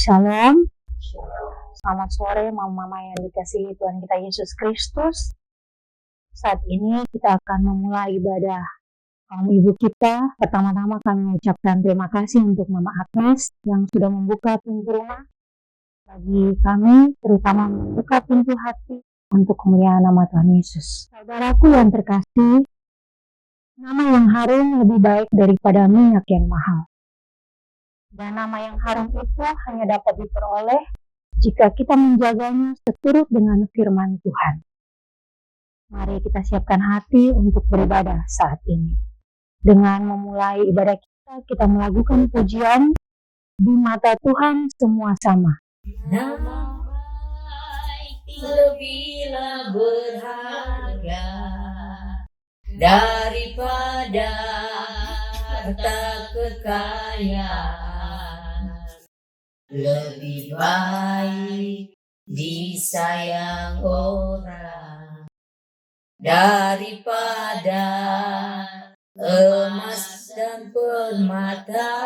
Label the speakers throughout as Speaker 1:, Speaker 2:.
Speaker 1: Shalom. Selamat sore mama-mama yang dikasihi Tuhan kita Yesus Kristus. Saat ini kita akan memulai ibadah kaum ibu kita. Pertama-tama kami mengucapkan terima kasih untuk Mama Agnes yang sudah membuka pintu rumah bagi kami, terutama membuka pintu hati untuk kemuliaan nama Tuhan Yesus. Saudaraku yang terkasih, nama yang harum lebih baik daripada minyak yang mahal. Dan nama yang harum itu hanya dapat diperoleh jika kita menjaganya seturut dengan firman Tuhan. Mari kita siapkan hati untuk beribadah saat ini. Dengan memulai ibadah kita melakukan pujian, di mata Tuhan semua sama.
Speaker 2: Nama baik lebihlah berharga daripada harta kekayaan. Lebih baik disayang orang daripada emas dan permata.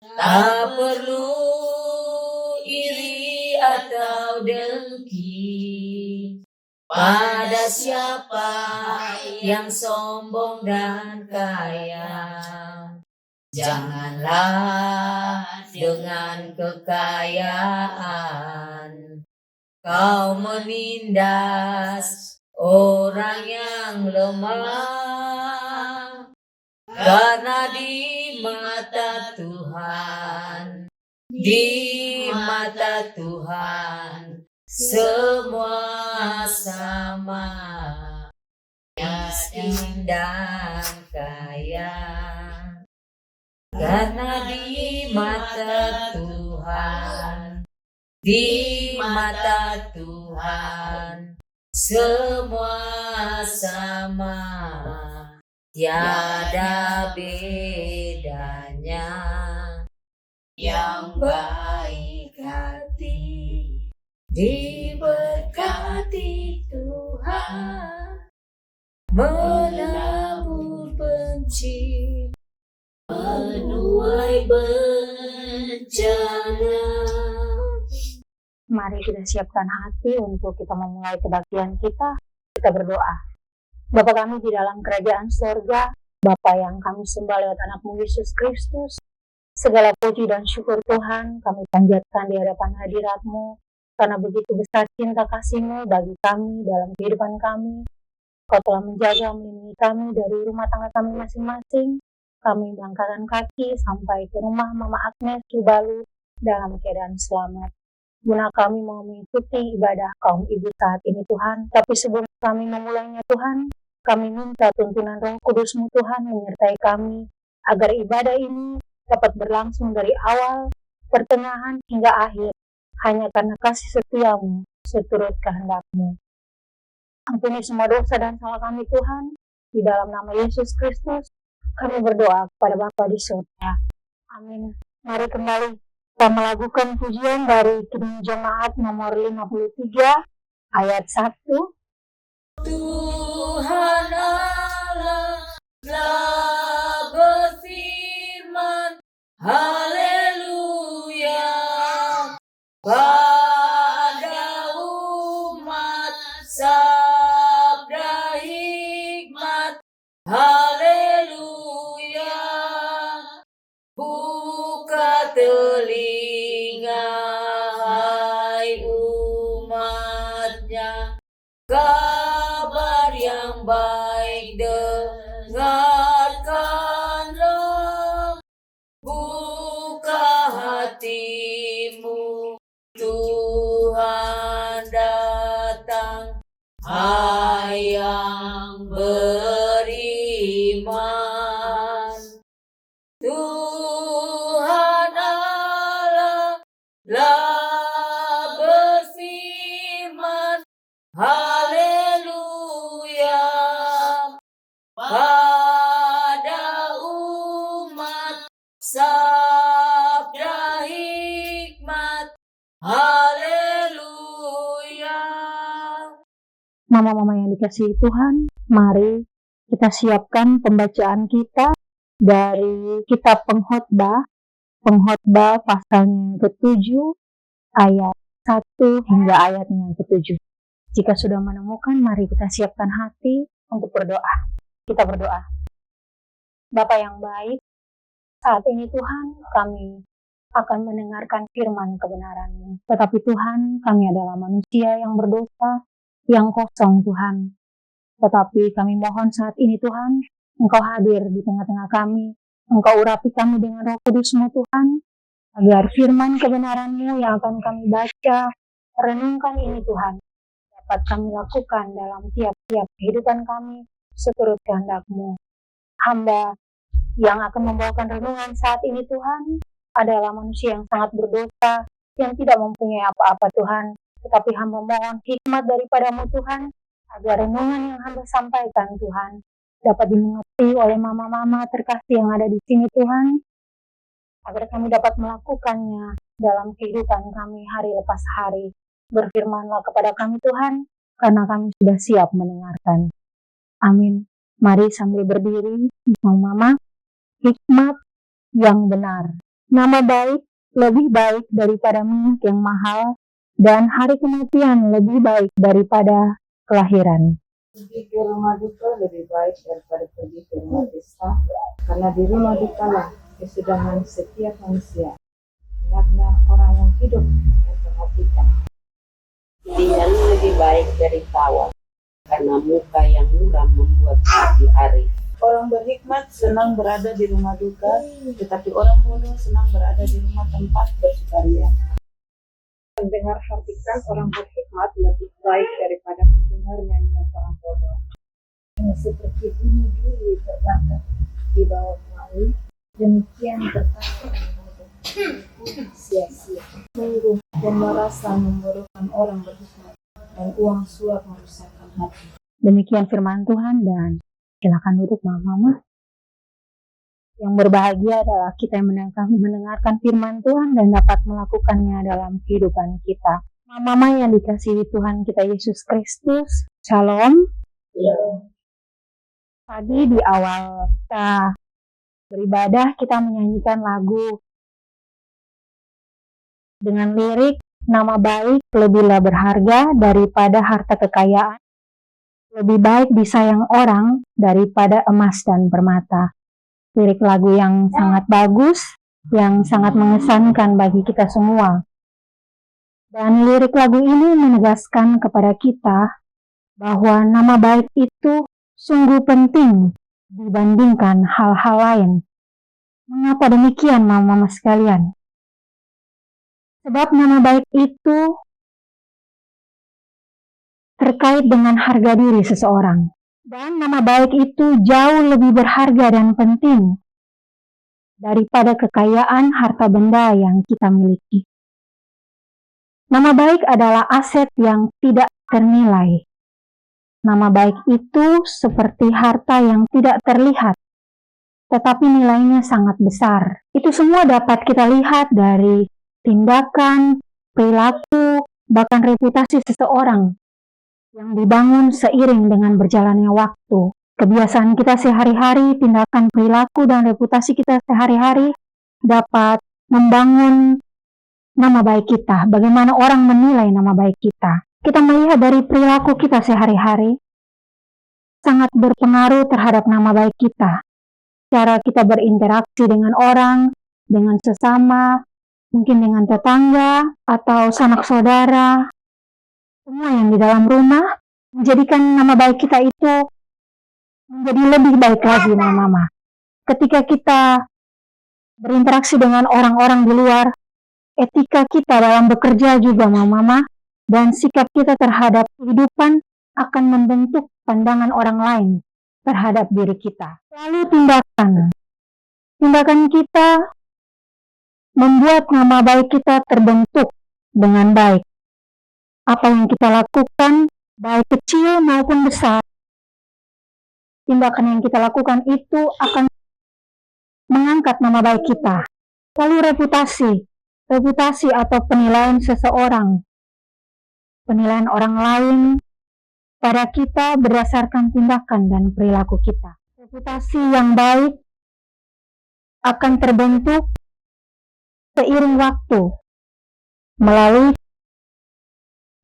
Speaker 2: Tak perlu iri atau dengki pada siapa yang sombong dan kaya. Janganlah dengan kekayaan kau menindas orang yang lemah, karena di mata Tuhan semua sama, miskin dan kaya. Karena di mata Tuhan semua sama, tiada bedanya. Yang baik hati diberkati Tuhan, menabur benci, menuai bencana.
Speaker 1: Mari kita siapkan hati untuk kita memulai kebaktian kita. Kita berdoa. Bapa kami di dalam kerajaan surga, Bapa yang kami sembah lewat anak-Mu Yesus Kristus, segala puji dan syukur Tuhan kami panjatkan di hadapan hadirat-Mu, karena begitu besar cinta kasih-Mu bagi kami dalam kehidupan kami. Kau telah menjaga melindungi kami dari rumah tangga kami masing-masing. Kami melangkahkan kaki sampai ke rumah Mama Agnes Tubalu dalam keadaan selamat. Guna kami mau mengikuti ibadah kaum ibu saat ini Tuhan. Tapi sebelum kami memulainya Tuhan, kami minta tuntunan Roh Kudus-Mu Tuhan menyertai kami, agar ibadah ini dapat berlangsung dari awal, pertengahan hingga akhir, hanya karena kasih setia-Mu seturut kehendak-Mu. Ampuni semua dosa dan salah kami Tuhan, di dalam nama Yesus Kristus kami berdoa kepada Bapa di surga. Amin. Mari kembali kita melakukan pujian dari Kidung Jemaat nomor 53 ayat 1.
Speaker 2: Tuhan Allah telah berfirman, haleluya, pada umat sabda hikmat, haleluya. Buka telinga hai umatnya, kabar yang baik dengarkanlah. Buka hatimu, Tuhan datang, hai yang beriman. Tuhan Allah telah berfirman, haleluya, pada umat sabda hikmat, haleluya.
Speaker 1: Mama-mama yang dikasihi Tuhan, mari kita siapkan pembacaan kita dari kitab Pengkhotbah Pengkhotbah pasalnya yang ke-7 ayat 1 hingga ayatnya yang ke-7. Jika sudah menemukan, mari kita siapkan hati untuk berdoa. Kita berdoa. Bapa yang baik, saat ini Tuhan kami akan mendengarkan firman kebenaran-Mu. Tetapi Tuhan, kami adalah manusia yang berdosa, yang kosong Tuhan. Tetapi kami mohon saat ini Tuhan, Engkau hadir di tengah-tengah kami. Engkau urapi kami dengan Roh Kudus-Mu Tuhan, agar firman kebenaran-Mu yang akan kami baca, renungkan ini Tuhan, dapat kami lakukan dalam tiap-tiap kehidupan kami seturut kehendak-Mu. Hamba yang akan membawakan renungan saat ini Tuhan, adalah manusia yang sangat berdosa, yang tidak mempunyai apa-apa Tuhan, tetapi hamba mohon hikmat daripada-Mu Tuhan, agar renungan yang hamba sampaikan Tuhan, dapat dimengerti oleh mama-mama terkasih yang ada di sini Tuhan, agar kami dapat melakukannya dalam kehidupan kami hari lepas hari. Berfirmanlah kepada kami Tuhan, karena kami sudah siap mendengarkan. Amin. Mari sambil berdiri, mama-mama, hikmat yang benar. Nama baik lebih baik daripada minyak yang mahal, dan hari kematian lebih baik daripada kelahiran.
Speaker 3: Pergi ke rumah duka lebih baik daripada pergi ke rumah pesta, karena di rumah duka lah kesudahan setiap manusia. Hendaknya orang yang hidup memperhatikan.
Speaker 4: Pilihan lebih baik dari tawar, karena muka yang muram membuat hati arif.
Speaker 3: Orang berhikmat senang berada di rumah duka, tetapi orang bodoh senang berada di rumah tempat bersukaria. Mendengar hardikan orang berhikmat lebih baik daripada mendengar nyanyian orang bodoh. Hanya seperti bunyi duri terbakar di bawah air, demikian berkata orang bodoh sia-sia. Sungguh dan merasa memburukan orang berhikmat, dan uang suap merusakkan hati.
Speaker 1: Demikian firman Tuhan, dan silakan duduk mama-mama. Yang berbahagia adalah kita yang mendengarkan firman Tuhan dan dapat melakukannya dalam kehidupan kita. Mama-mama yang dikasihi Tuhan kita Yesus Kristus, Shalom. Tadi di awal kita beribadah, kita menyanyikan lagu dengan lirik, nama baik lebihlah berharga daripada harta kekayaan, lebih baik disayang orang daripada emas dan permata. Lirik lagu yang sangat bagus, yang sangat mengesankan bagi kita semua. Dan lirik lagu ini menegaskan kepada kita bahwa nama baik itu sungguh penting dibandingkan hal-hal lain. Mengapa demikian, mama-mama sekalian? Sebab nama baik itu terkait dengan harga diri seseorang. Dan nama baik itu jauh lebih berharga dan penting daripada kekayaan harta benda yang kita miliki. Nama baik adalah aset yang tidak ternilai. Nama baik itu seperti harta yang tidak terlihat, tetapi nilainya sangat besar. Itu semua dapat kita lihat dari tindakan, perilaku, bahkan reputasi seseorang yang dibangun seiring dengan berjalannya waktu. Kebiasaan kita sehari-hari, tindakan, perilaku, dan reputasi kita sehari-hari dapat membangun nama baik kita. Bagaimana orang menilai nama baik kita. Kita melihat dari perilaku kita sehari-hari sangat berpengaruh terhadap nama baik kita. Cara kita berinteraksi dengan orang, dengan sesama, mungkin dengan tetangga, atau sanak saudara, semua yang di dalam rumah, menjadikan nama baik kita itu menjadi lebih baik lagi, mama-mama. Ketika kita berinteraksi dengan orang-orang di luar, etika kita dalam bekerja juga, mama-mama, dan sikap kita terhadap kehidupan akan membentuk pandangan orang lain terhadap diri kita. Lalu tindakan kita membuat nama baik kita terbentuk dengan baik. Apa yang kita lakukan, baik kecil maupun besar, tindakan yang kita lakukan itu akan mengangkat nama baik kita. Lalu reputasi atau penilaian seseorang, penilaian orang lain pada kita berdasarkan tindakan dan perilaku kita. Reputasi yang baik akan terbentuk seiring waktu melalui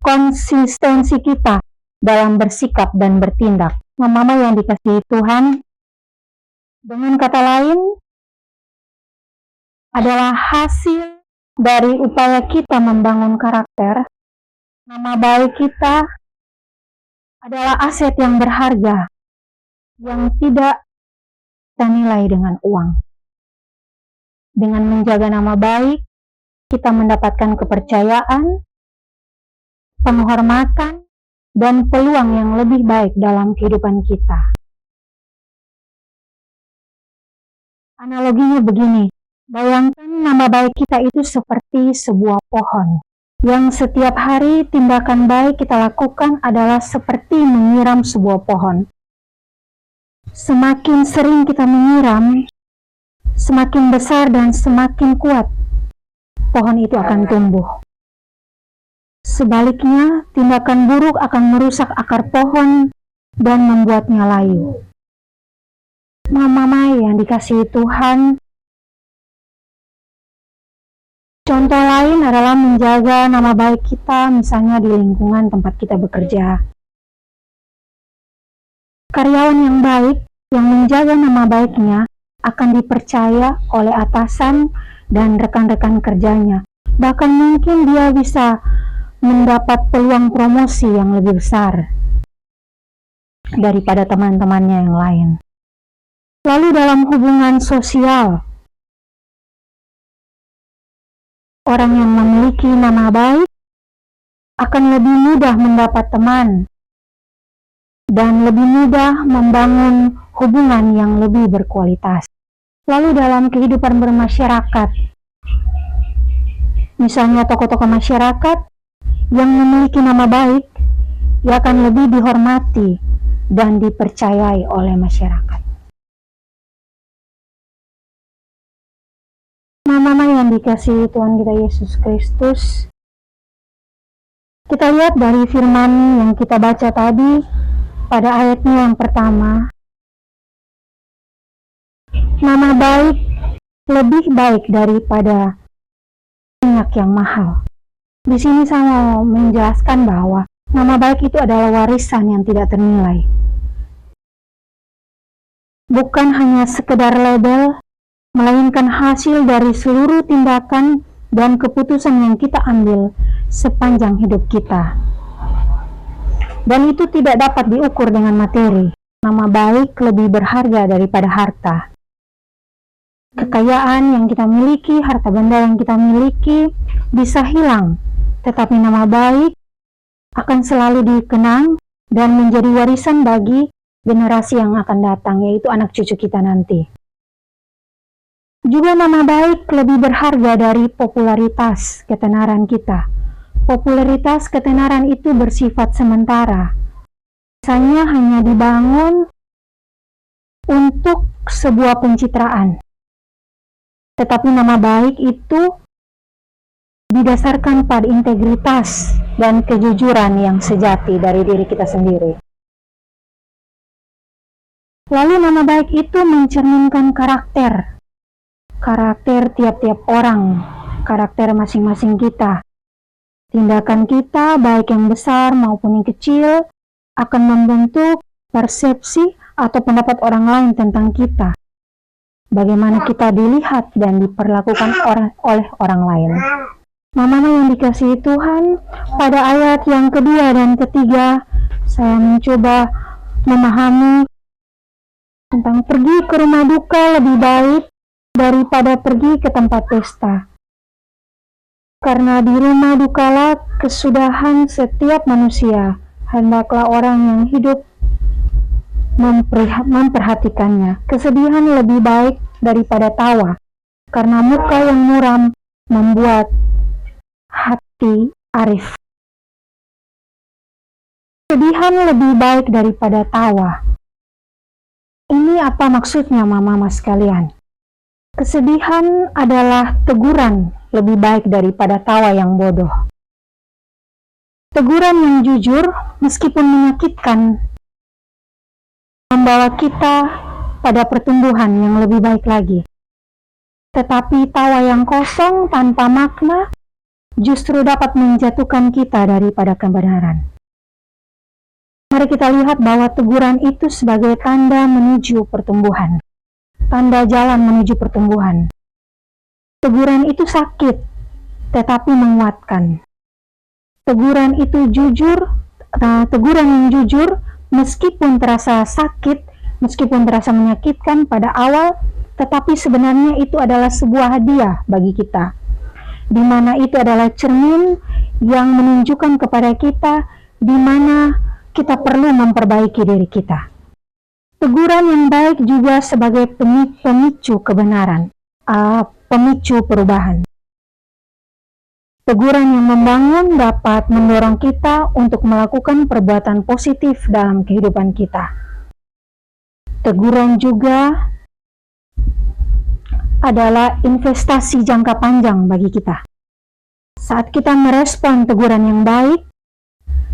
Speaker 1: konsistensi kita dalam bersikap dan bertindak. Mama yang dikasihi Tuhan, dengan kata lain, adalah hasil dari upaya kita membangun karakter. Nama baik kita adalah aset yang berharga, yang tidak kita nilai dengan uang. Dengan menjaga nama baik, kita mendapatkan kepercayaan, penghormatan, dan peluang yang lebih baik dalam kehidupan kita. Analoginya begini, bayangkan nama baik kita itu seperti sebuah pohon, yang setiap hari tindakan baik kita lakukan adalah seperti menyiram sebuah pohon. Semakin sering kita menyiram, semakin besar dan semakin kuat pohon itu akan tumbuh. Sebaliknya, tindakan buruk akan merusak akar pohon dan membuatnya layu. Mama yang dikasihi Tuhan, contoh lain adalah menjaga nama baik kita, misalnya di lingkungan tempat kita bekerja. Karyawan yang baik, yang menjaga nama baiknya, akan dipercaya oleh atasan dan rekan-rekan kerjanya. Bahkan mungkin dia bisa mendapat peluang promosi yang lebih besar daripada teman-temannya yang lain. Lalu dalam hubungan sosial, orang yang memiliki nama baik akan lebih mudah mendapat teman dan lebih mudah membangun hubungan yang lebih berkualitas. Lalu dalam kehidupan bermasyarakat, misalnya tokoh-tokoh masyarakat yang memiliki nama baik, ia akan lebih dihormati dan dipercayai oleh masyarakat. Mama yang dikasihi Tuhan kita Yesus Kristus, kita lihat dari firman yang kita baca tadi pada ayatnya yang pertama, nama baik lebih baik daripada minyak yang mahal. Di sini saya mau menjelaskan bahwa nama baik itu adalah warisan yang tidak ternilai. Bukan hanya sekedar label, melainkan hasil dari seluruh tindakan dan keputusan yang kita ambil sepanjang hidup kita. Dan itu tidak dapat diukur dengan materi. Nama baik lebih berharga daripada harta. Kekayaan yang kita miliki, harta benda yang kita miliki bisa hilang, tetapi nama baik akan selalu dikenang dan menjadi warisan bagi generasi yang akan datang, yaitu anak cucu kita nanti. Juga nama baik lebih berharga dari popularitas ketenaran kita. Popularitas ketenaran itu bersifat sementara. Biasanya hanya dibangun untuk sebuah pencitraan. Tetapi nama baik itu didasarkan pada integritas dan kejujuran yang sejati dari diri kita sendiri. Lalu nama baik itu mencerminkan karakter tiap-tiap orang, karakter masing-masing kita. Tindakan kita, baik yang besar maupun yang kecil, akan membentuk persepsi atau pendapat orang lain tentang kita. Bagaimana kita dilihat dan diperlakukan oleh orang lain. Mama yang dikasihi Tuhan, pada ayat yang kedua dan ketiga, saya mencoba memahami tentang pergi ke rumah duka lebih baik daripada pergi ke tempat pesta. Karena di rumah dukalah kesudahan setiap manusia, hendaklah orang yang hidup memperhatikannya. Kesedihan lebih baik daripada tawa, karena muka yang muram membuat hati arif. Kesedihan lebih baik daripada tawa. Ini apa maksudnya, mama sekalian? Kesedihan adalah teguran lebih baik daripada tawa yang bodoh. Teguran yang jujur, meskipun menyakitkan, membawa kita pada pertumbuhan yang lebih baik lagi. Tetapi tawa yang kosong tanpa makna justru dapat menjatuhkan kita daripada kebenaran. Mari kita lihat bahwa teguran itu sebagai tanda menuju pertumbuhan, tanda jalan menuju pertumbuhan. Teguran itu sakit, tetapi menguatkan. Teguran itu jujur, teguran yang jujur, meskipun terasa sakit, meskipun terasa menyakitkan pada awal, tetapi sebenarnya itu adalah sebuah hadiah bagi kita, di mana itu adalah cermin yang menunjukkan kepada kita di mana kita perlu memperbaiki diri kita. Teguran yang baik juga sebagai pemicu kebenaran, pemicu perubahan. Teguran yang membangun dapat mendorong kita untuk melakukan perbuatan positif dalam kehidupan kita. Teguran juga adalah investasi jangka panjang bagi kita. Saat kita merespon teguran yang baik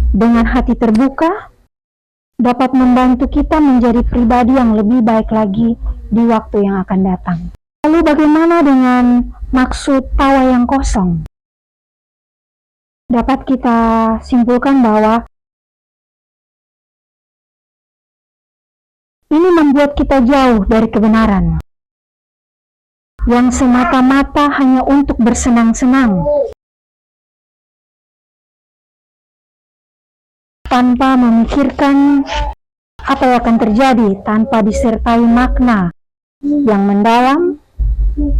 Speaker 1: dengan hati terbuka, dapat membantu kita menjadi pribadi yang lebih baik lagi di waktu yang akan datang. Lalu bagaimana dengan maksud tawa yang kosong? Dapat kita simpulkan bahwa ini membuat kita jauh dari kebenaran, yang semata-mata hanya untuk bersenang-senang, tanpa memikirkan apa yang akan terjadi, tanpa disertai makna yang mendalam,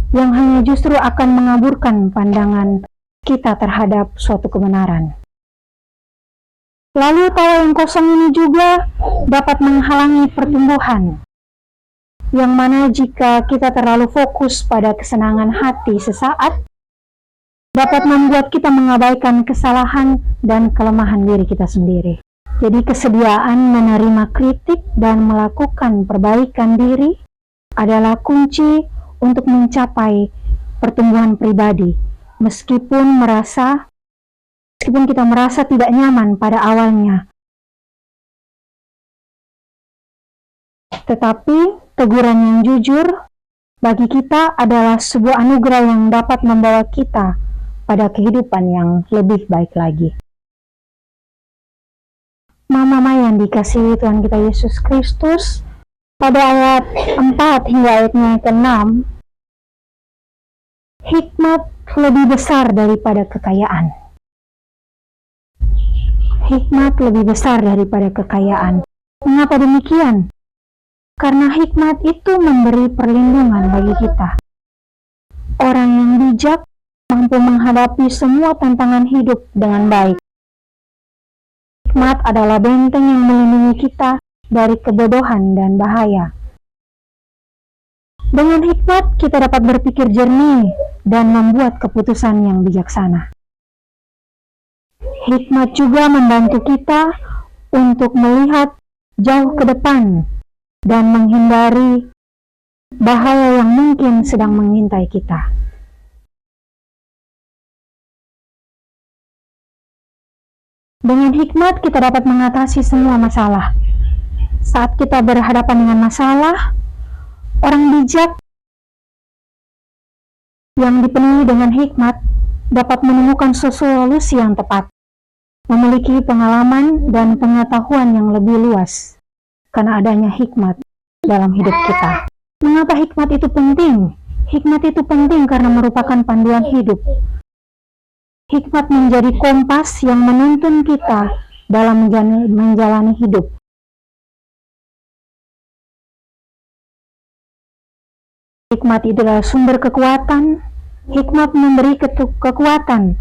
Speaker 1: yang hanya justru akan mengaburkan pandangan kita terhadap suatu kebenaran. Lalu tawa yang kosong ini juga dapat menghalangi pertumbuhan, yang mana jika kita terlalu fokus pada kesenangan hati sesaat, dapat membuat kita mengabaikan kesalahan dan kelemahan diri kita sendiri. Jadi kesediaan menerima kritik dan melakukan perbaikan diri adalah kunci untuk mencapai pertumbuhan pribadi, meskipun kita merasa tidak nyaman pada awalnya. Tetapi teguran yang jujur bagi kita adalah sebuah anugerah yang dapat membawa kita pada kehidupan yang lebih baik lagi. Mama yang dikasihi Tuhan kita Yesus Kristus, pada ayat 4 hingga ayatnya ke-6, hikmat lebih besar daripada kekayaan. Hikmat lebih besar daripada kekayaan. Mengapa demikian? Karena hikmat itu memberi perlindungan bagi kita. Orang yang bijak mampu menghadapi semua tantangan hidup dengan baik. Hikmat adalah benteng yang melindungi kita dari kebodohan dan bahaya. Dengan hikmat, kita dapat berpikir jernih dan membuat keputusan yang bijaksana. Hikmat juga membantu kita untuk melihat jauh ke depan dan menghindari bahaya yang mungkin sedang mengintai kita. Dengan hikmat, kita dapat mengatasi semua masalah. Saat kita berhadapan dengan masalah, orang bijak yang dipenuhi dengan hikmat dapat menemukan solusi yang tepat, memiliki pengalaman dan pengetahuan yang lebih luas karena adanya hikmat dalam hidup kita. Mengapa hikmat itu penting? Hikmat itu penting karena merupakan panduan hidup. Hikmat menjadi kompas yang menuntun kita dalam menjalani hidup. Hikmat adalah sumber kekuatan. Hikmat memberi kekuatan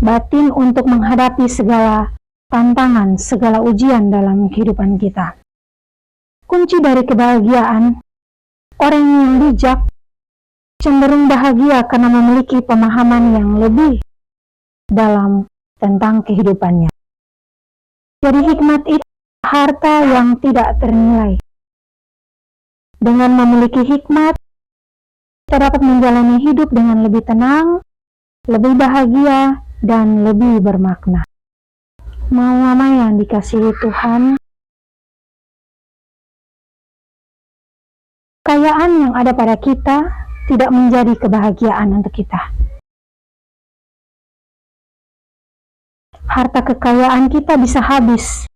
Speaker 1: batin untuk menghadapi segala tantangan, segala ujian dalam kehidupan kita. Kunci dari kebahagiaan, orang yang bijak cenderung bahagia karena memiliki pemahaman yang lebih dalam tentang kehidupannya. Jadi hikmat itu harta yang tidak ternilai. Dengan memiliki hikmat, kita dapat menjalani hidup dengan lebih tenang, lebih bahagia, dan lebih bermakna. Mama yang dikasihi Tuhan, kekayaan yang ada pada kita tidak menjadi kebahagiaan untuk kita. Harta kekayaan kita bisa habis,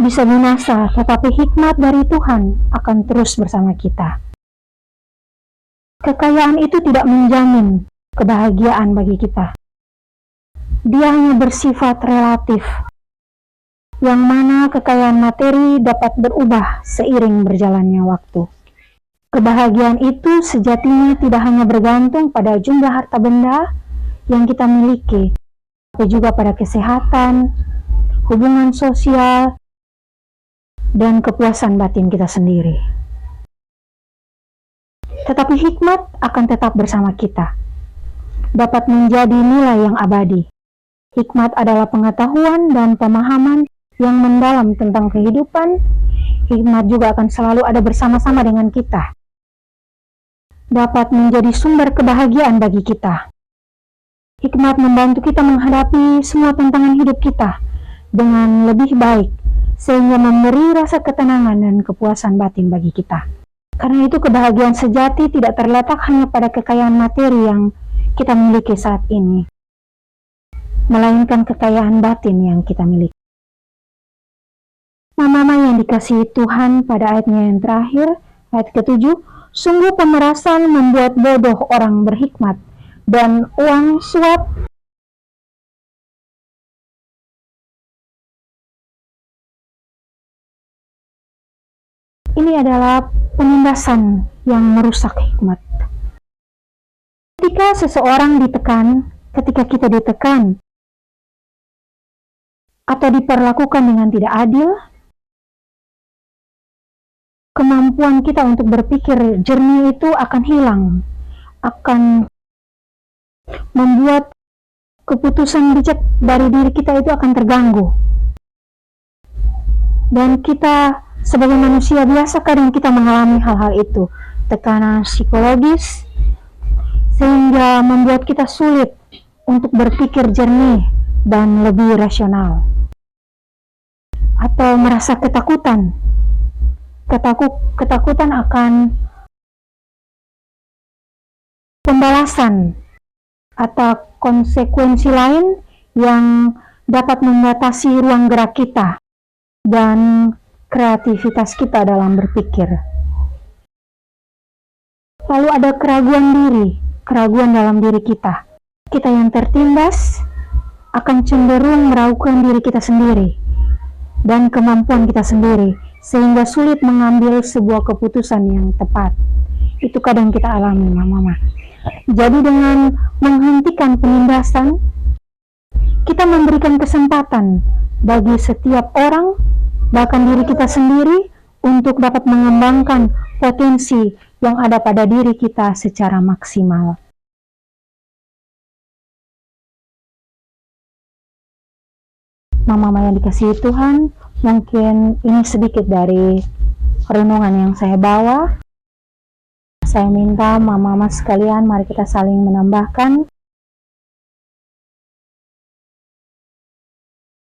Speaker 1: bisa binasa, tetapi hikmat dari Tuhan akan terus bersama kita. Kekayaan itu tidak menjamin kebahagiaan bagi kita. Dia hanya bersifat relatif, yang mana kekayaan materi dapat berubah seiring berjalannya waktu. Kebahagiaan itu sejatinya tidak hanya bergantung pada jumlah harta benda yang kita miliki, tapi juga pada kesehatan, hubungan sosial, dan kepuasan batin kita sendiri. Tetapi hikmat akan tetap bersama kita, dapat menjadi nilai yang abadi. Hikmat adalah pengetahuan dan pemahaman yang mendalam tentang kehidupan. Hikmat juga akan selalu ada bersama-sama dengan kita, dapat menjadi sumber kebahagiaan bagi kita. Hikmat membantu kita menghadapi semua tantangan hidup kita dengan lebih baik, sehingga memberi rasa ketenangan dan kepuasan batin bagi kita. Karena itu kebahagiaan sejati tidak terletak hanya pada kekayaan materi yang kita miliki saat ini, melainkan kekayaan batin yang kita miliki. Mama yang dikasihi Tuhan, pada ayatnya yang terakhir, ayat ke-7, sungguh pemerasan membuat bodoh orang berhikmat, dan uang suap ini adalah penindasan yang merusak hikmat. Ketika seseorang ditekan, ketika kita ditekan atau diperlakukan dengan tidak adil, kemampuan kita untuk berpikir jernih itu akan hilang, akan membuat keputusan bijak dari diri kita itu akan terganggu. Dan kita sebagai manusia biasa kadang kita mengalami hal-hal itu, tekanan psikologis, sehingga membuat kita sulit untuk berpikir jernih dan lebih rasional. Atau merasa ketakutan. Ketakutan akan pembalasan atau konsekuensi lain yang dapat membatasi ruang gerak kita dan kreativitas kita dalam berpikir. Lalu ada keraguan dalam diri kita. Kita yang tertindas akan cenderung meragukan diri kita sendiri dan kemampuan kita sendiri, sehingga sulit mengambil sebuah keputusan yang tepat. Itu kadang kita alami, Mama. Jadi dengan menghentikan penindasan, kita memberikan kesempatan bagi setiap orang, bahkan diri kita sendiri, untuk dapat mengembangkan potensi yang ada pada diri kita secara maksimal. Mama yang dikasihi Tuhan, mungkin ini sedikit dari renungan yang saya bawa. Saya minta mama-mama sekalian, mari kita saling menambahkan.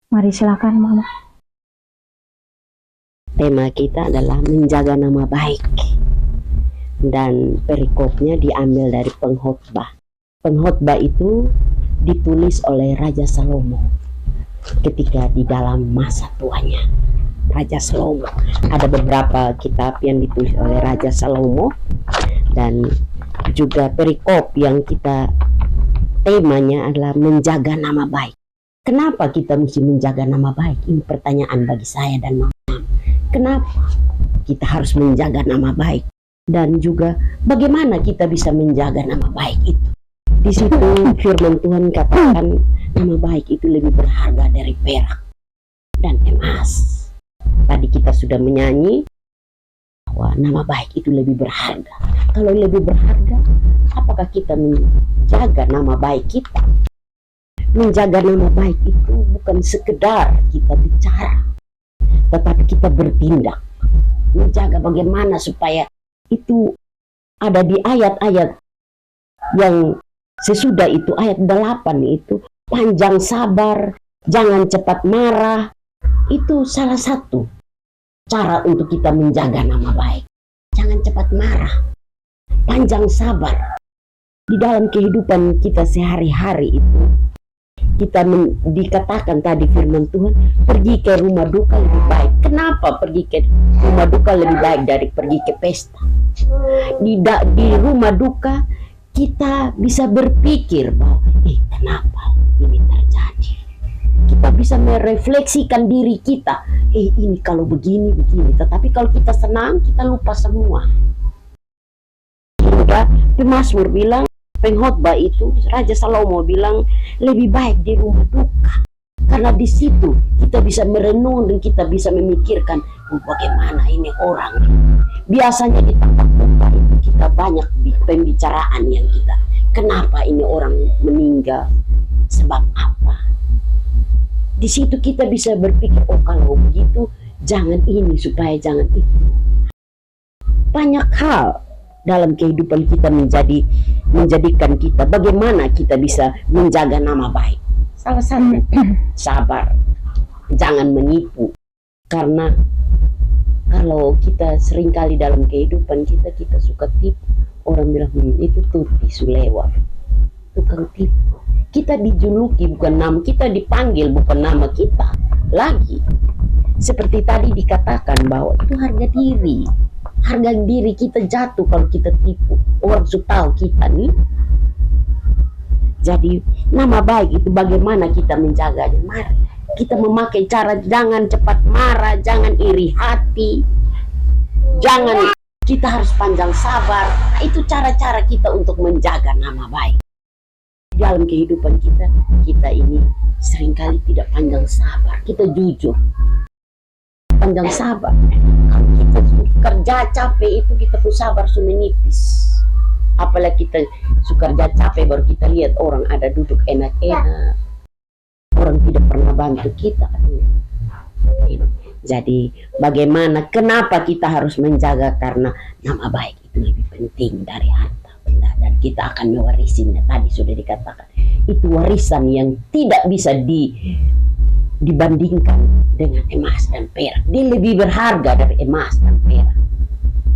Speaker 1: Mari silakan, Mama.
Speaker 4: Tema kita adalah menjaga nama baik, dan perikopnya diambil dari Pengkhotbah. Pengkhotbah itu ditulis oleh Raja Salomo ketika di dalam masa tuanya. Raja Salomo, ada beberapa kitab yang ditulis oleh Raja Salomo, dan juga perikop yang kita temanya adalah menjaga nama baik. Kenapa kita mesti menjaga nama baik? Ini pertanyaan bagi saya dan Mama. Kenapa kita harus menjaga nama baik? Dan juga bagaimana kita bisa menjaga nama baik itu? Di situ firman Tuhan katakan nama baik itu lebih berharga dari perak dan emas. Tadi kita sudah menyanyi bahwa nama baik itu lebih berharga. Kalau lebih berharga, apakah kita menjaga nama baik kita? Menjaga nama baik itu bukan sekedar kita bicara, tetapi kita bertindak. Menjaga bagaimana supaya itu ada di ayat-ayat yang sesudah itu, ayat 8 itu, panjang sabar, jangan cepat marah. Itu salah satu cara untuk kita menjaga nama baik. Jangan cepat marah. panjang sabar di dalam kehidupan kita sehari-hari itu. Kita dikatakan tadi firman Tuhan, pergi ke rumah duka lebih baik. Kenapa pergi ke rumah duka lebih baik dari pergi ke pesta? Di rumah duka kita bisa berpikir bahwa kenapa ini terjadi. Kita bisa merefleksikan diri kita. Ini kalau begini. Tetapi kalau kita senang, kita lupa semua. Hingga pemazmur bilang, pengkhotbah itu, Raja Salomo bilang, lebih baik di rumah duka. Karena di situ kita bisa merenung dan kita bisa memikirkan bagaimana ini orang. Biasanya di tempat duka itu kita banyak pembicaraan yang kita, kenapa ini orang meninggal, sebab apa. Di situ kita bisa berpikir, kalau begitu jangan ini supaya jangan itu. Banyak hal dalam kehidupan kita menjadikan kita bagaimana kita bisa menjaga nama baik. Salah satu sabar, jangan menipu. Karena kalau kita seringkali dalam kehidupan kita suka tipu. Orang bilang itu tuti sulewa, tukang tipu. Kita dijuluki bukan nama, kita dipanggil bukan nama kita lagi. Seperti tadi dikatakan bahwa itu harga diri. Harga diri kita jatuh kalau kita tipu. Orang sudah tahu kita nih. Jadi nama baik itu bagaimana kita menjaganya. Mari kita memakai cara jangan cepat marah, jangan iri hati, jangan, kita harus panjang sabar. Nah, itu cara-cara kita untuk menjaga nama baik. Dalam kehidupan kita ini seringkali tidak panjang sabar. Kita jujur. Panjang sabar. Kalau kita kerja capek itu kita pun sabar menipis. Apalagi kita suka kerja capek baru kita lihat orang ada duduk enak-enak, orang tidak pernah bantu kita. Jadi bagaimana, kenapa kita harus menjaga? Karena nama baik itu lebih penting dari harta benda, dan kita akan mewarisinya. Tadi sudah dikatakan itu warisan yang tidak bisa dibandingkan dengan emas dan perak. Dia lebih berharga dari emas dan perak.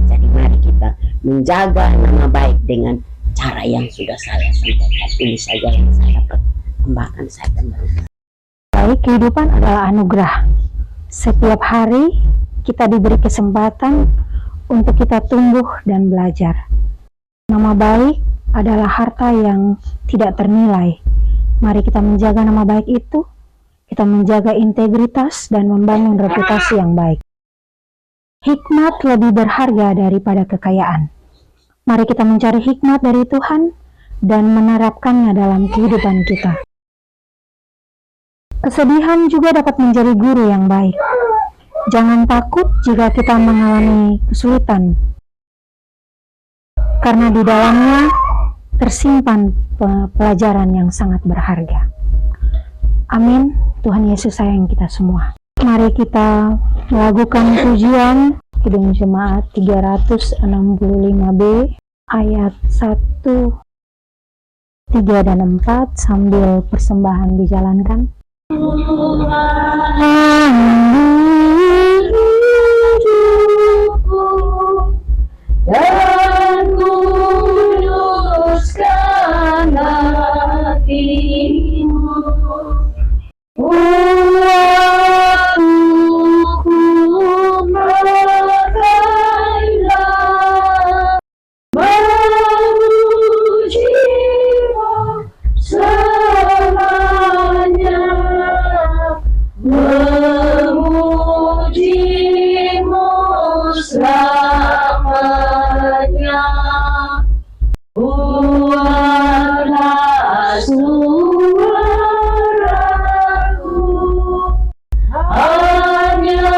Speaker 4: Jadi mari kita menjaga nama baik dengan cara yang sudah saya sampaikan. Ini saja yang saya dapat tambahkan. Saya kembali.
Speaker 1: Baik, kehidupan adalah anugerah. Setiap hari kita diberi kesempatan untuk kita tumbuh dan belajar. Nama baik adalah harta yang tidak ternilai. Mari kita menjaga nama baik itu. Kita menjaga integritas dan membangun reputasi yang baik. Hikmat lebih berharga daripada kekayaan. Mari kita mencari hikmat dari Tuhan dan menerapkannya dalam kehidupan kita. Kesedihan juga dapat menjadi guru yang baik. Jangan takut jika kita mengalami kesulitan, karena di dalamnya tersimpan pelajaran yang sangat berharga. Amin. Tuhan Yesus sayang kita semua. Mari kita melakukan pujian Kidung Jemaat 365B ayat 1, 3 dan 4 sambil persembahan dijalankan.
Speaker 2: Dan kuduskan hatimu, waktuku makailah, memujimu selamanya, memujimu selamanya. Buatlah suaraku hanya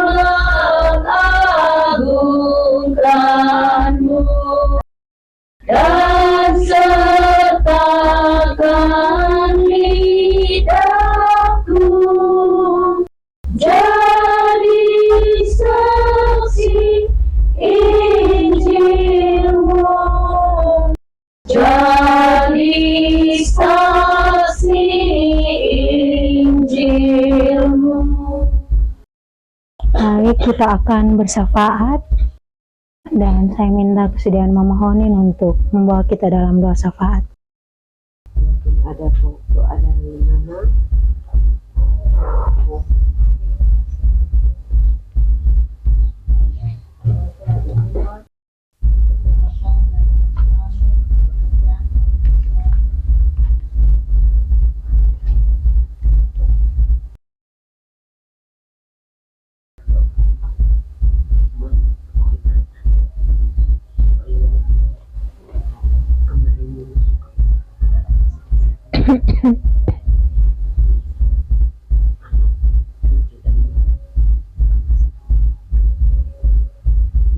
Speaker 2: mengagungkanmu, dan sertakan lidahku jadi saksi Injilmu, jadi saksi Injilmu.
Speaker 1: Baik, kita akan bersafaat Dan saya minta kesediaan Mama Honin untuk membawa kita dalam doa syafaat.
Speaker 4: Ada doa dari Mama.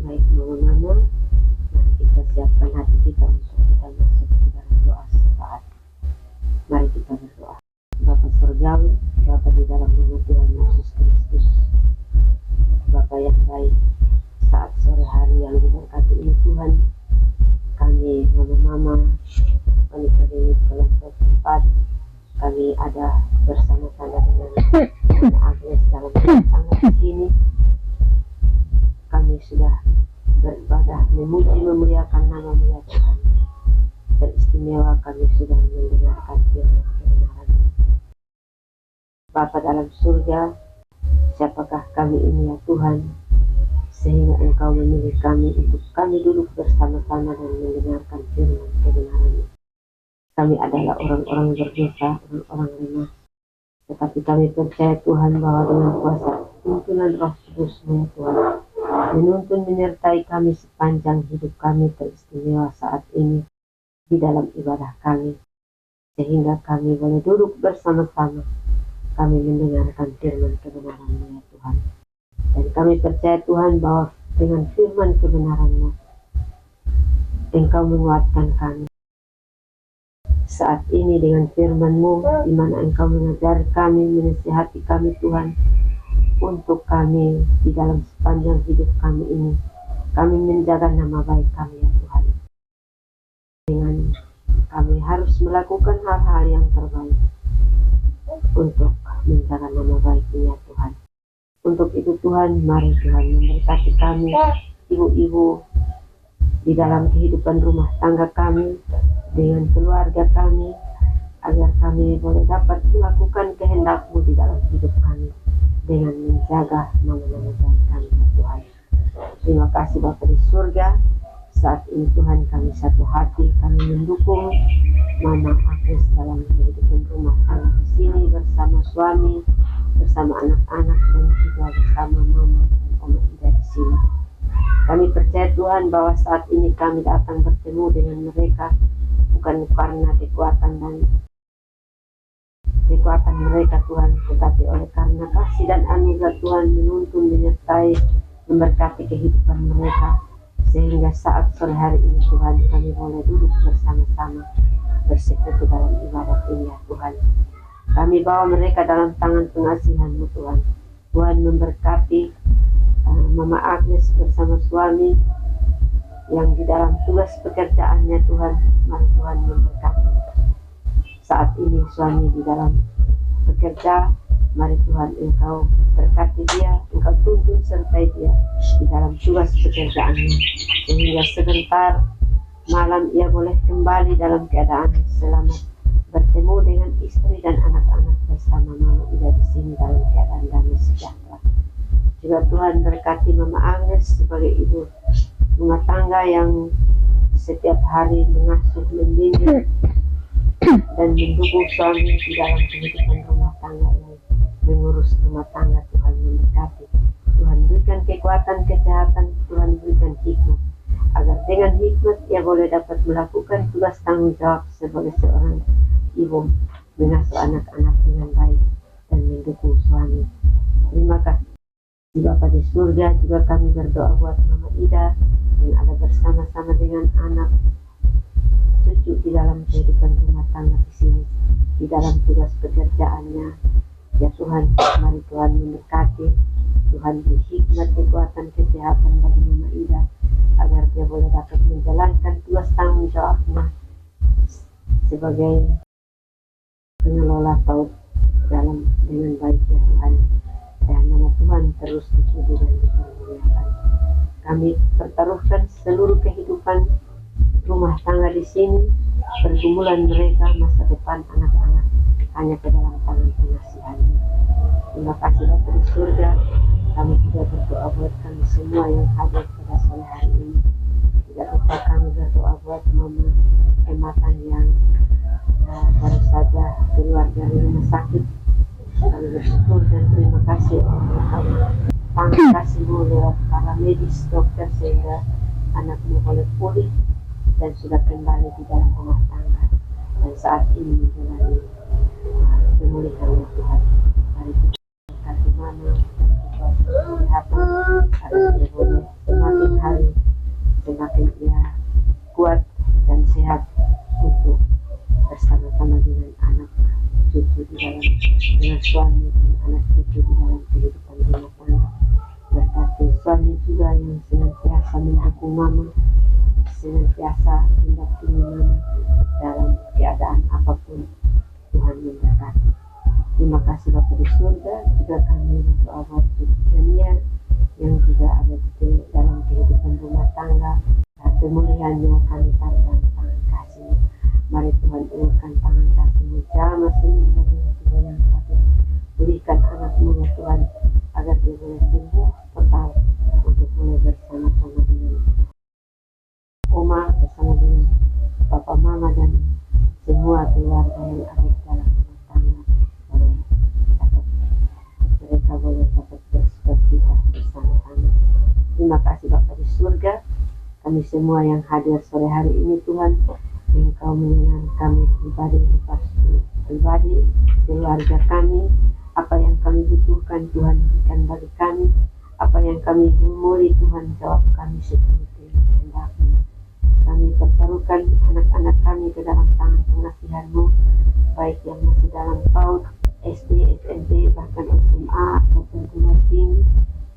Speaker 4: Baik Mama, mari kita siapkan hati kita untuk kita masuk ke dalam doa syafaat. Mari kita berdoa. Bapa Surgawi, Bapa di dalam nama Tuhan Yesus Kristus, Bapa yang baik, saat sore hari yang diberkati ini Tuhan, kami Mama, wanita ini kelompok 4, kami ada bersama-sama dengan Mama Agnes dalam rumah tangga di sini. Kami sudah beribadah, memuji, memuliakan nama-Mu ya Tuhan. Teristimewa kami sudah mendengarkan firman kebenaran. Bapa dalam surga, siapakah kami ini ya Tuhan, sehingga Engkau memilih kami untuk kami duduk bersama-sama dan mendengarkan firman kebenaran. Kami adalah orang-orang berdosa, orang-orang lemah. Tetapi kami percaya Tuhan bahwa dengan kuasa tuntunan Roh Kudus-Mu ya Tuhan, menuntun menyertai kami sepanjang hidup kami teristimewa saat ini di dalam ibadah kami, sehingga kami boleh duduk bersama-sama, kami mendengarkan firman kebenaran-Mu ya Tuhan. Dan kami percaya Tuhan bahwa dengan firman kebenaran-Mu, Engkau menguatkan kami. Saat ini dengan firman-Mu, di mana Engkau mengajari kami, menasihati kami Tuhan, untuk kami di dalam sepanjang hidup kami ini, kami menjaga nama baik kami ya Tuhan. Dengan kami harus melakukan hal-hal yang terbaik untuk menjaga nama baik ini ya Tuhan. Untuk itu Tuhan, mari Tuhan memberkati kami, ibu-ibu, di dalam kehidupan rumah tangga kami, dengan keluarga kami, agar kami boleh dapat melakukan kehendak-Mu di dalam hidup kami, dengan menjaga nama-nama baik kami ya Tuhan. Terima kasih Bapa di surga. Saat ini Tuhan kami satu hati, kami mendukung Mama Agnes dalam kehidupan rumah tangga di sini bersama suami, bersama anak-anak, dan juga bersama Mama dan Oma Ida di sini. Kami percaya Tuhan bahwa saat ini kami datang bertemu dengan mereka bukan karena kekuatan mereka Tuhan, tetapi oleh karena kasih dan anugerah Tuhan menuntun, menyertai, memberkati kehidupan mereka, sehingga saat sore hari ini Tuhan kami boleh duduk bersama-sama bersekutu dalam ibadat ini ya Tuhan. Kami bawa mereka dalam tangan pengasihan-Mu Tuhan. Tuhan memberkati Mama Agnes bersama suami yang di dalam tugas pekerjaannya Tuhan. Mari Tuhan memberkati. Saat ini suami di dalam bekerja, mari Tuhan Engkau berkati dia, Engkau tuntun sertai dia di dalam tugas pekerjaannya, sehingga sebentar malam ia boleh kembali dalam keadaan selamat, bertemu dengan istri dan anak-anak bersama Mama Ida di sini dalam keadaan damai sejahtera. Juga Tuhan berkati Mama Agnes sebagai ibu rumah tangga yang setiap hari mengasuh, membimbing, dan mendukung suami di dalam kehidupan rumah tangga yang mengurus rumah tangga. Tuhan memberkati, Tuhan berikan kekuatan, kesehatan, Tuhan berikan hikmat, agar dengan hikmat ia boleh dapat melakukan tugas tanggung jawab sebagai seorang ibu, mengasuh anak-anak dengan baik dan mendukung suami. Terima kasih Bapa di surga. Juga kami berdoa buat Mama Ida yang ada bersama-sama dengan anak cucu di dalam kehidupan rumah tangga di sini, di dalam tugas pekerjaannya. Ya Tuhan, mari Tuhan memberkati, Tuhan beri hikmat, kekuatan, kesehatan bagi Mama Ida, agar dia boleh dapat menjalankan tugas tanggung jawabnya sebagai pengelola PAUD dengan baik ya Tuhan. Dan nama Tuhan terus dipuji dan dipermuliakan.
Speaker 5: Kami pertaruhkan seluruh kehidupan rumah tangga di sini, pergumulan mereka, masa depan anak-anak hanya ke dalam tangan pengasihan-Mu. Terima kasih Bapa di surga. Kami juga berdoa buat kami semua yang hadir pada sore hari ini. Tidak lupa kami berdoa buat Mama Ematan yang baru saja keluar dari rumah sakit. Kami bersyukur dan terima kasih untuk kami. Tangan kasih-Mu lewat para medis, dokter, sehingga anakmu boleh pulih dan sudah kembali di dalam rumah tangga. Dan saat ini menjalani pemulihan Tuhan. Mari kita kasih Mama dan kesehatan agar dia boleh semakin hari semakin ia kuat dan sehat untuk bersama-sama dengan anak cucu di dalam, dengan suami dan anak cucu di dalam kehidupan rumah tangga. Berkati suami juga yang senantiasa mendukung Mama, senantiasa mendampingi Mama dalam keadaan apapun. Tuhan memberkati. Terima kasih Bapa di surga. Juga kami berdoa buat dunia yang juga ada di dalam kehidupan rumah tangga. Pemulihannya kami taruh tangan kasih-Mu. Mari Tuhan ulurkan tangan kasih-Mu, jamah semua jiwa yang sakit. Berikan anak-Mu ya Tuhan, agar dia boleh sembuh total untuk boleh bersama-sama dengan Oma, bersama dengan Papa, Mama, dan semua keluarga yang ada di dalam rumah tangga. Mereka boleh dapat bersukacita bersama-sama. Terima kasih Bapa di surga. Kami semua yang hadir sore hari ini Tuhan, Engkau mengenal kami pribadi, lepas pribadi, keluarga kami, apa yang kami butuhkan Tuhan berikan bagi kami, apa yang kami gumuli Tuhan jawab kami seperti kehendak-Mu. Kami pertaruhkan anak-anak kami ke dalam tangan pengasihan-Mu, baik yang masih dalam PAUD, SD, SMP, bahkan SMA ataupun sekolah tinggi,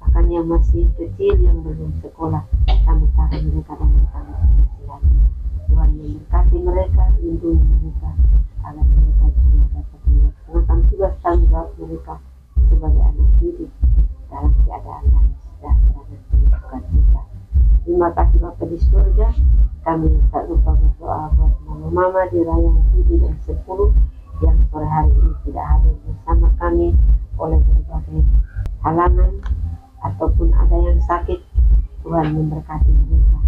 Speaker 5: bahkan yang masih kecil yang belum sekolah. Kami taruh mereka dalam tangan pengasihan-Mu. Tuhan memberkati mereka, lindungi mereka, agar mereka juga dapat melaksanakan tugas tanggung jawab mereka sebagai anak didik dalam keadaan yang sejahtera dan penuh sukacita. Terima kasih Bapa di surga. Kami tak lupa berdoa buat mama-mama di rayaan 7 dan 10 yang sore hari ini tidak hadir bersama kami oleh berbagai halangan ataupun ada yang sakit. Tuhan memberkati mereka.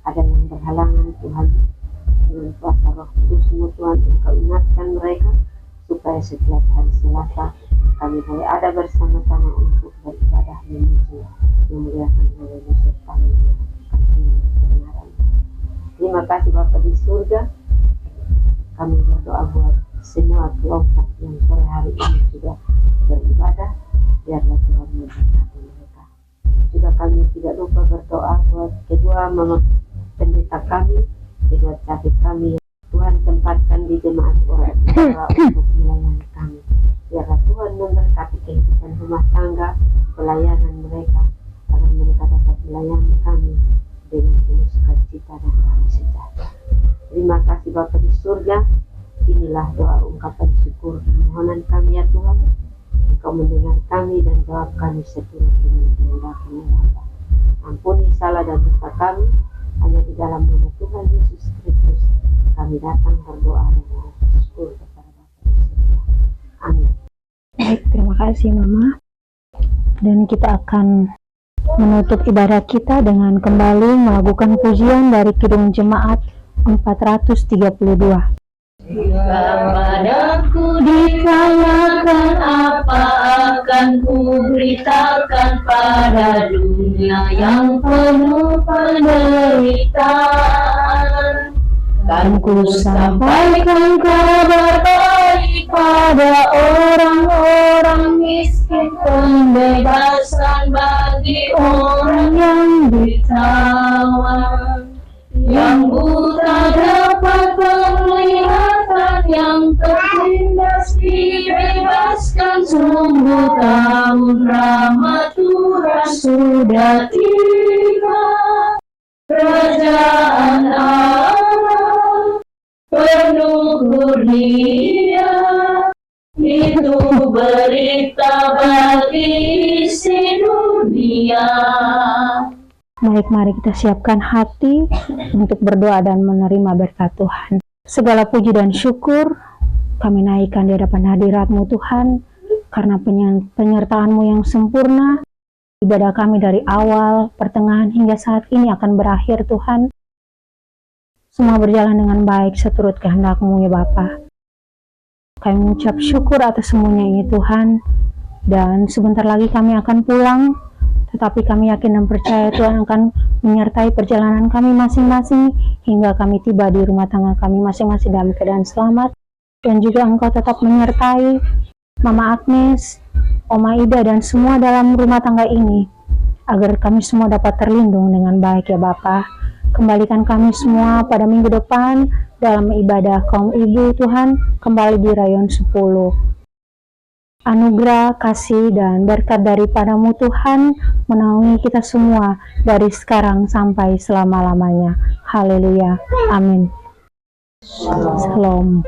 Speaker 5: Ada yang berhalangan, Tuhan dengan kuasa Roh Kudus-Mu Tuhan, Engkau ingatkan mereka supaya setiap hari Selasa kami boleh ada bersama-sama untuk beribadah memuji, memuliakan nama beserta menyatakan kebenaran. Terima kasih Bapa di surga. Kami berdoa buat semua kelompok yang sore hari ini sudah beribadah, biarlah Tuhan memberkati mereka. Juga kami tidak lupa berdoa buat kedua mama pendeta kami, kedua camat kami, Tuhan tempatkan di jemaat orang untuk melayani kami. Biarlah Tuhan memberkati kehidupan rumah tangga, pelayanan mereka, agar mereka dapat melayani kami dengan penuh sukacita dan damai sejahtera. Terima kasih Bapa di surga. Inilah doa ungkapan syukur dan mohonan kami ya Tuhan. Engkau mendengar kami dan jawab kami seturut dengan kehendak-Mu ya Bapa. Ampuni salah dan dosa kami. Hanya di dalam nama Tuhan Yesus Kristus kami datang berdoa dan bersyukur kepada Bapa di surga. Amin.
Speaker 1: Baik, terima kasih Mama. Dan kita akan menutup ibadah kita dengan kembali melakukan pujian dari Kidung Jemaat 432.
Speaker 2: Jika padaku ditanyakan apa akan ku beritakan pada dunia yang penuh penderitaan, kan ku sampaikan kabar baik pada orang-orang miskin, pembebasan bagi orang yang ditawan, yang buta dapat penglihatan, yang tertindas dibebaskan. Sungguh tahun rahmat Tuhan sudah tiba, kerajaan Allah penuh kurnia. Itu berita bagi isi dunia.
Speaker 1: Baik, mari kita siapkan hati untuk berdoa dan menerima berkat Tuhan. Segala puji dan syukur kami naikkan di hadapan hadirat-Mu Tuhan, karena penyertaan-Mu yang sempurna. Ibadah kami dari awal, pertengahan hingga saat ini akan berakhir Tuhan. Semua berjalan dengan baik seturut kehendak-Mu ya Bapa. Kami mengucap syukur atas semuanya ini Tuhan. Dan sebentar lagi kami akan pulang. Tetapi kami yakin dan percaya Tuhan akan menyertai perjalanan kami masing-masing. Hingga kami tiba di rumah tangga kami masing-masing dalam keadaan selamat. Dan juga Engkau tetap menyertai Mama Agnes, Oma Ida dan semua dalam rumah tangga ini. Agar kami semua dapat terlindung dengan baik ya Bapa. Kembalikan kami semua pada minggu depan dalam ibadah kaum ibu Tuhan kembali di rayon 10. Anugerah, kasih, dan berkat daripada-Mu Tuhan menaungi kita semua dari sekarang sampai selama-lamanya. Haleluya. Amin. Shalom.